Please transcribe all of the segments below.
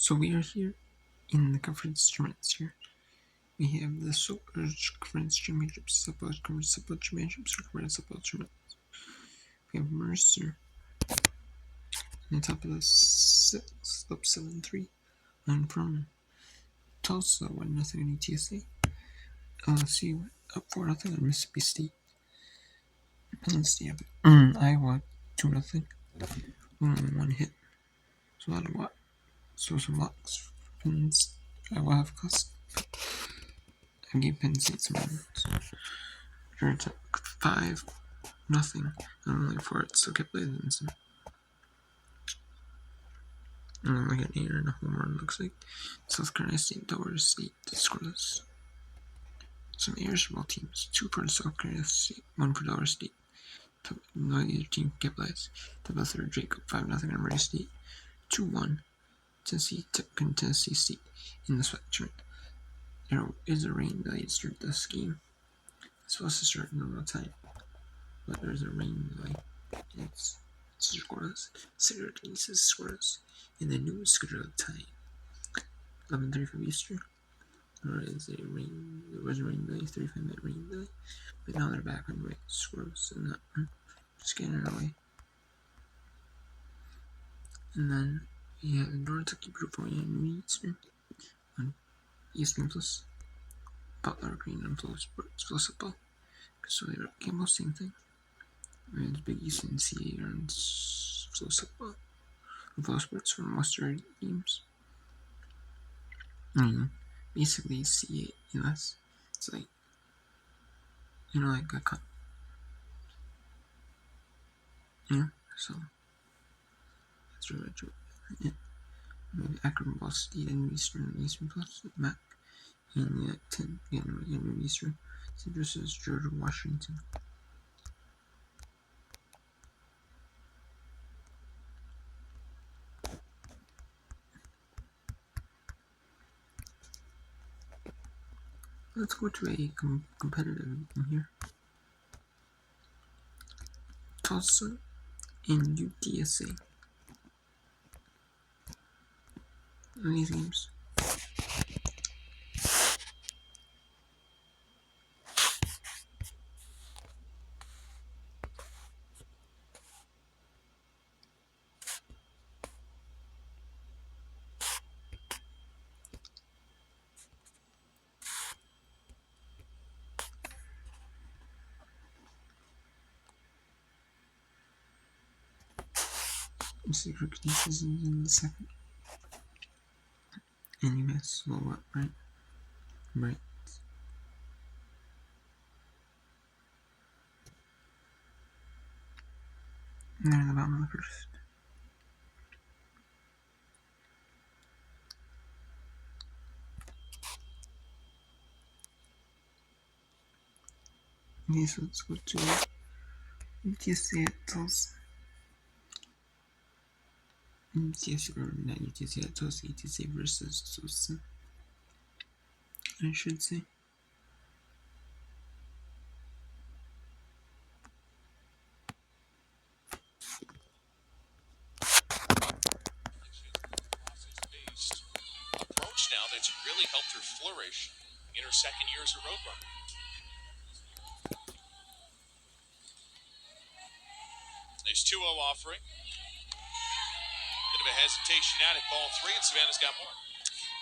So we are here in the conference tournaments here. We have the Soldiers Conference Championships, Support Conference Support Championships, Conference Support Tournaments. We have Mercer on top of the 6, up 7-3, and from Tulsa 1-0 on UTSA. LSU up 4-0 on Mississippi State. Penn State Iowa 2-0. Only one hit. So a lot of what? So some locks. Iowa have cost. I gave Penn State some runs. Georgia 5-0. I'm only for it, so kept losing some. Like an 8 and a home run, looks like. South Carolina State, Delaware State, scoreless. Some airs from all teams. 2 for South Carolina State, 1 for Delaware State. Neither team kept last. Double third, Jacob 5-0 on Murray State. 2-1. Tennessee State in the sweat tournament. There is a rain delay to start this game. It's supposed to start in normal time, but there's a rain delay. It's scoreless. Syracuse is scoreless. In the new scheduled time, 11:35 Eastern. There was a rain delay, 35-minute rain delay, but now they're back on the way. Scoreless and that one. Scanning away. And then we have North Dakota and Eastern on Eastern Plus. Butler Green and Flow Sports Plus football. So they were almost same thing. And Big East and NCAA and Flow football. And Flow Sports for most of our teams. Basically CA US. It's like, like a cut. So that's really much it. Maybe Akron, Ball State, and Eastern Plus, Mac, and 10, and Eastern. So this is George Washington. Let's go to a competitive game here. Tulsa and UTSA. In these games. Secret Kinesis in the second. And you guys will what, right? Right. And they're in the bottom of the first. Okay, so let's go to UTSA at Tulsa. UTSA, or not UTSA at Tulsa, UTSA versus Tulsa. I should say. Approach now that's really helped her flourish in her second year as a roadrunner. Nice 2-0 offering. Bit of a hesitation out at ball 3, and Savannah's got more.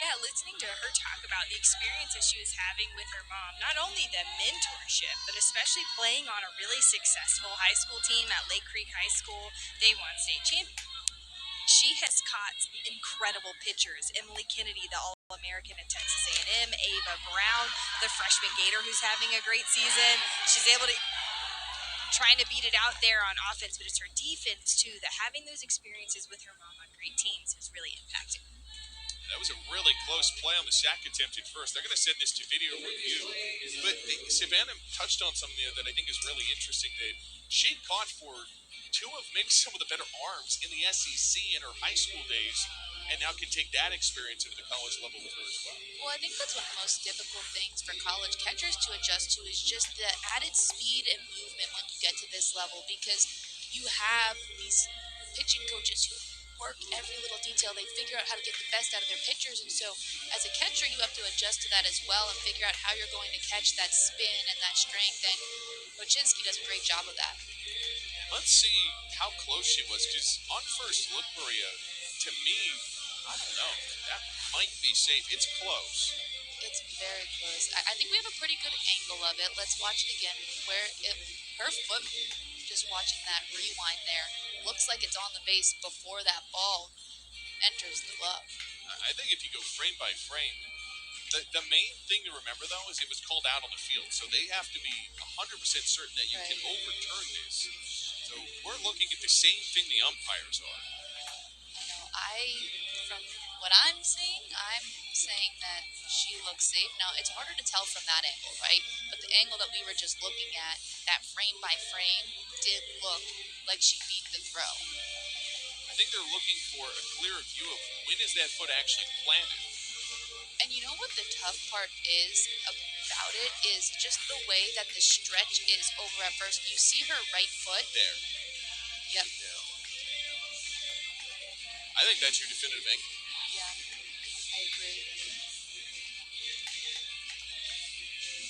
Yeah, listening to her talk about the experiences she was having with her mom, not only the mentorship, but especially playing on a really successful high school team at Lake Creek High School. They won state champion. She has caught incredible pitchers. Emily Kennedy, the All-American at Texas A&M, Ava Brown, the freshman Gator who's having a great season. She's able to trying to beat it out there on offense, but it's her defense too that having those experiences with her mom on great teams is really impacting. That was a really close play on the sack attempt at first. They're going to send this to video review. But Savannah touched on something that I think is really interesting, that she caught for 2 of maybe some of the better arms in the SEC in her high school days, and now can take that experience into the college level with her as well. Well, I think that's one of the most difficult things for college catchers to adjust to is just the added speed and movement when you get to this level, because you have these pitching coaches who work every little detail. They figure out how to get the best out of their pitchers, and so as a catcher, you have to adjust to that as well and figure out how you're going to catch that spin and that strength. And Wojcinski does a great job of that. Let's see how close she was, because on first look, Maria, to me, I don't know. That might be safe. It's close. It's very close. I think we have a pretty good angle of it. Let's watch it again. Her foot, just watching that rewind there, looks like it's on the base before that ball enters the glove. I think if you go frame by frame, the main thing to remember, though, is it was called out on the field. So they have to be 100% certain that you can overturn this. So we're looking at the same thing the umpires are. From what I'm seeing, I'm saying that she looks safe. Now, it's harder to tell from that angle, right? But the angle that we were just looking at, that frame by frame, did look like she beat the throw. I think they're looking for a clearer view of when is that foot actually planted. And you know what the tough part is about it is just the way that the stretch is over at first. You see her right foot there. Yep. Yeah. I think that's your definitive angle. Yeah, I agree.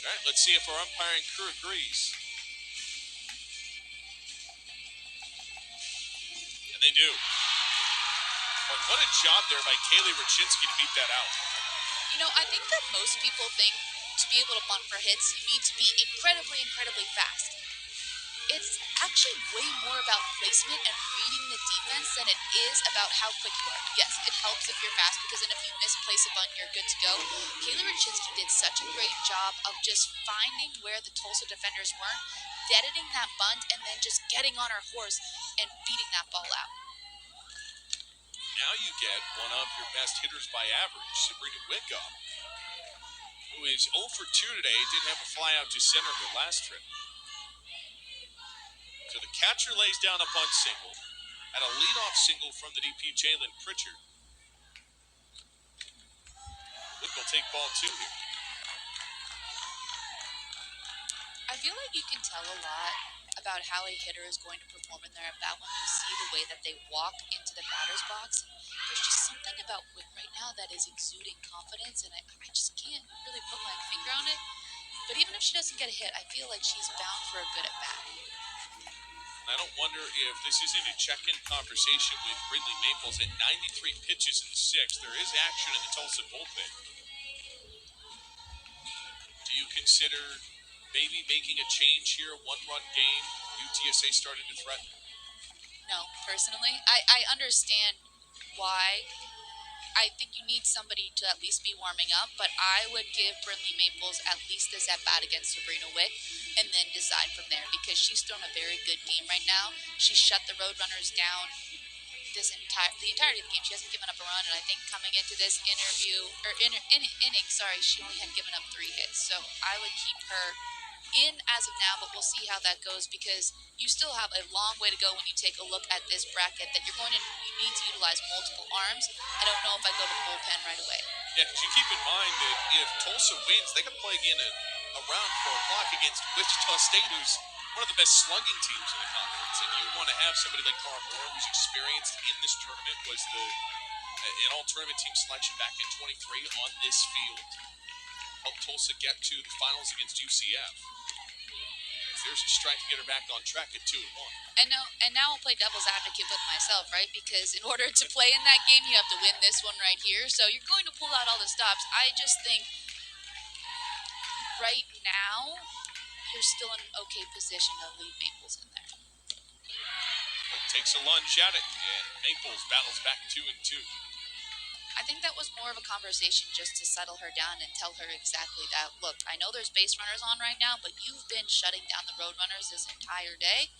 All right, let's see if our umpiring crew agrees. And they do. But what a job there by Kaylee Wojcinski to beat that out. You know, I think that most people think to be able to bunt for hits, you need to be incredibly, incredibly fast. It's actually way more about placement and reading the defense than it is about how quick you are. Yes, it helps if you're fast because then if you misplace a bunt, you're good to go. Kaylee Wojcinski did such a great job of just finding where the Tulsa defenders weren't, deadening that bunt, and then just getting on her horse and beating that ball out. Now you get one of your best hitters by average, Sabrina Wickoff, who is 0 for 2 today, did have a fly out to center her last trip. So the catcher lays down a bunt single and a leadoff single from the DP, Jalen Pritchard. Wick will take ball 2 here. I feel like you can tell a lot about how a hitter is going to perform in their at-bat when you see the way that they walk into the batter's box. There's just something about Wick right now that is exuding confidence, and I just can't really put my finger on it. But even if she doesn't get a hit, I feel like she's bound for a good at-bat. I don't wonder if this isn't a check-in conversation with Brindley Maples at 93 pitches in the 6th. There is action in the Tulsa bullpen. Do you consider maybe making a change here, one-run game, UTSA starting to threaten? No, personally. I understand why. I think you need somebody to at least be warming up, but I would give Brindley Maples at least this at-bat against Sabrina Wick and then decide from there because she's thrown a very good game right now. She's shut the Roadrunners down the entirety of the game. She hasn't given up a run, and I think coming into this inning, she only had given up 3 hits. So I would keep her in as of now, but we'll see how that goes because you still have a long way to go when you take a look at this bracket that you need to utilize multiple arms. I don't know if I go to bullpen right away. Yeah, because you keep in mind that if Tulsa wins, they got to play again at around 4 o'clock against Wichita State, who's one of the best slugging teams in the conference. And you want to have somebody like Tara Moore, who's experienced in this tournament, was an all-tournament team selection back in 23 on this field. Helped Tulsa get to the finals against UCF. There's a strike to get her back on track at 2-1. And now I'll play devil's advocate with myself, right? Because in order to play in that game, you have to win this one right here. So you're going to pull out all the stops. I just think right now you're still in an okay position to leave Maples in there. Takes a lunge at it, and Maples battles back 2-2. I think that was more of a conversation just to settle her down and tell her exactly that. Look, I know there's base runners on right now, but you've been shutting down the road runners this entire day.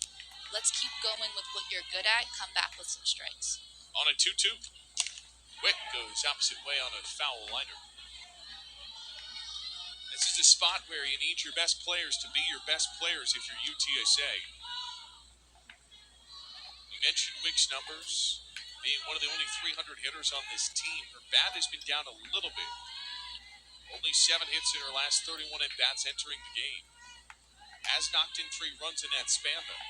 Let's keep going with what you're good at. Come back with some strikes. On a 2-2, Wick goes opposite way on a foul liner. This is a spot where you need your best players to be your best players if you're UTSA. You mentioned Wick's numbers. Being one of the only 300 hitters on this team, her bat has been down a little bit. Only 7 hits in her last 31 at-bats entering the game. Has knocked in 3 runs in that span, though.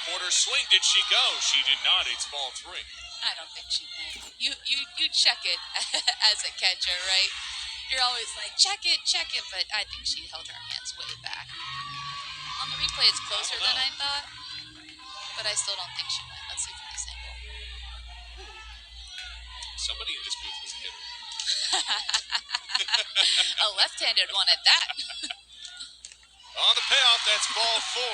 quarter swing. Did she go? She did not. It's ball 3. I don't think she went. You check it as a catcher, right? You're always like, check it, but I think she held her hands way back. On the replay, it's closer than I thought, but I still don't think she went. Let's see from this angle. Somebody in this booth was a hitter. A left-handed one at that. On the payoff, that's ball 4.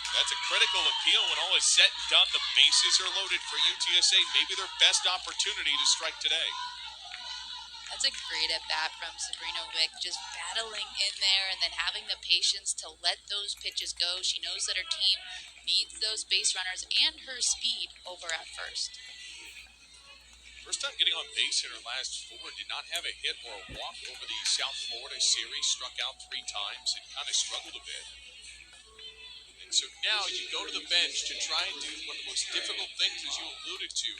That's a critical appeal when all is said and done. The bases are loaded for UTSA. Maybe their best opportunity to strike today. That's a great at-bat from Sabrina Wick, just battling in there and then having the patience to let those pitches go. She knows that her team needs those base runners and her speed over at first. First time getting on base in her last 4. Did not have a hit or a walk over the South Florida series. Struck out 3 times and kind of struggled a bit. And so now you go to the bench to try and do one of the most difficult things, as you alluded to,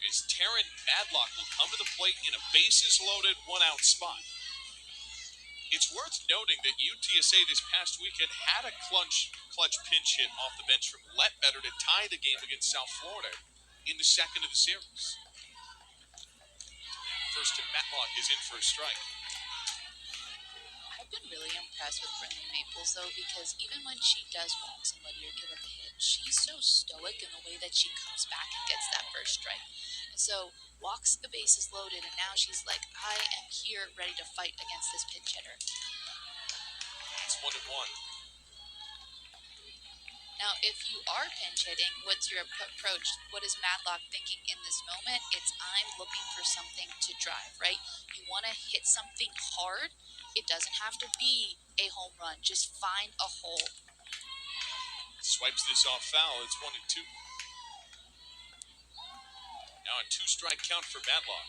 is Taryn Madlock will come to the plate in a bases-loaded, 1-out spot. It's worth noting that UTSA this past weekend had a clutch pinch hit off the bench from Letbetter to tie the game against South Florida in the second of the series. First to Matlock is in for a strike. I've been really impressed with Brittany Maples, though, because even when she does walk somebody or give up a hit, she's so stoic in the way that she comes back and gets that first strike. And so walks the bases loaded, and now she's like, I am here ready to fight against this pinch hitter. It's 1-1. Now, if you are pinch hitting, what's your approach? What is Matlock thinking in this moment? It's I'm looking for something to drive, right? You want to hit something hard. It doesn't have to be a home run. Just find a hole. Swipes this off foul. It's 1-2. Now a 2-strike count for Matlock.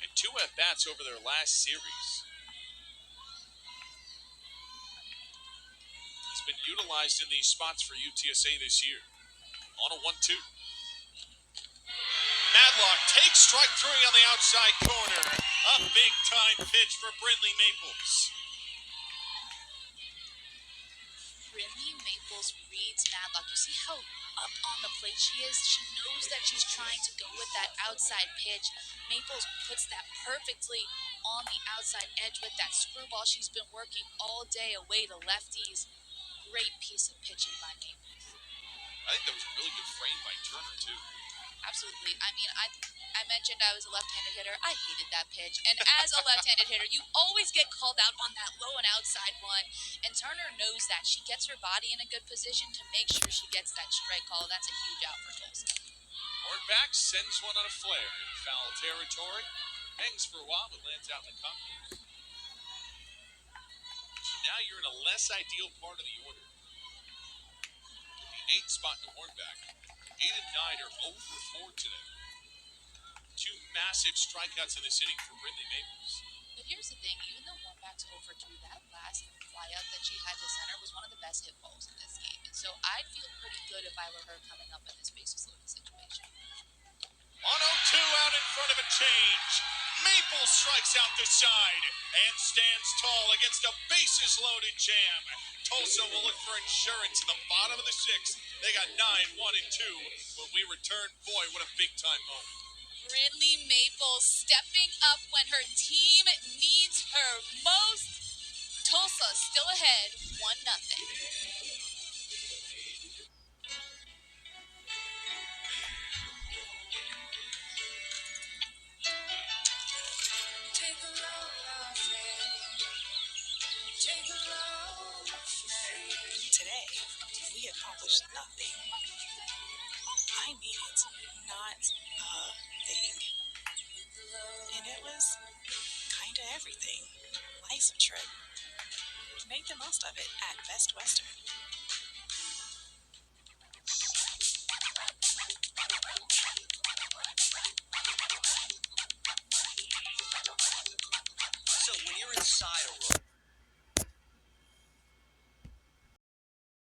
And 2 at-bats over their last series. He's been utilized in these spots for UTSA this year. On a 1-2. Madlock takes strike 3 on the outside corner. A big-time pitch for Brittany Maples. Brittany Maples reads Madlock. You see how up on the plate she is? She knows that she's trying to go with that outside pitch. Maples puts that perfectly on the outside edge with that screwball she's been working all day away to lefties. Great piece of pitching by Maples. I think that was a really good frame by Turner, too. Absolutely. I mean, I mentioned I was a left-handed hitter. I hated that pitch. And as a left-handed hitter, you always get called out on that low and outside one. And Turner knows that. She gets her body in a good position to make sure she gets that strike call. That's a huge out for Tulsa. Hornback sends one on a flare in foul territory. Hangs for a while, but lands out in the concourse. So now you're in a less ideal part of the order. The 8th spot in Hornback. 8 and 9 are 0 for 4 today. 2 massive strikeouts in this inning for Brittany Maples. But here's the thing, even though Hornback's 0 for 2, that last flyout that she had to center was one of the best hit balls in this game. And so I'd feel pretty good if I were her coming up in this bases loaded situation. On 0-2 out in front of a change. Maples strikes out the side and stands tall against a bases-loaded jam. Tulsa will look for insurance in the bottom of the 6th. They got 9, 1, and 2. When we return, boy, what a big-time moment. Brittany Maples stepping up when her team needs her most. Tulsa still ahead, 1-0. Today, we accomplished nothing. I mean it, not a thing. And it was kind of everything. Life's a trip. Make the most of it at Best Western.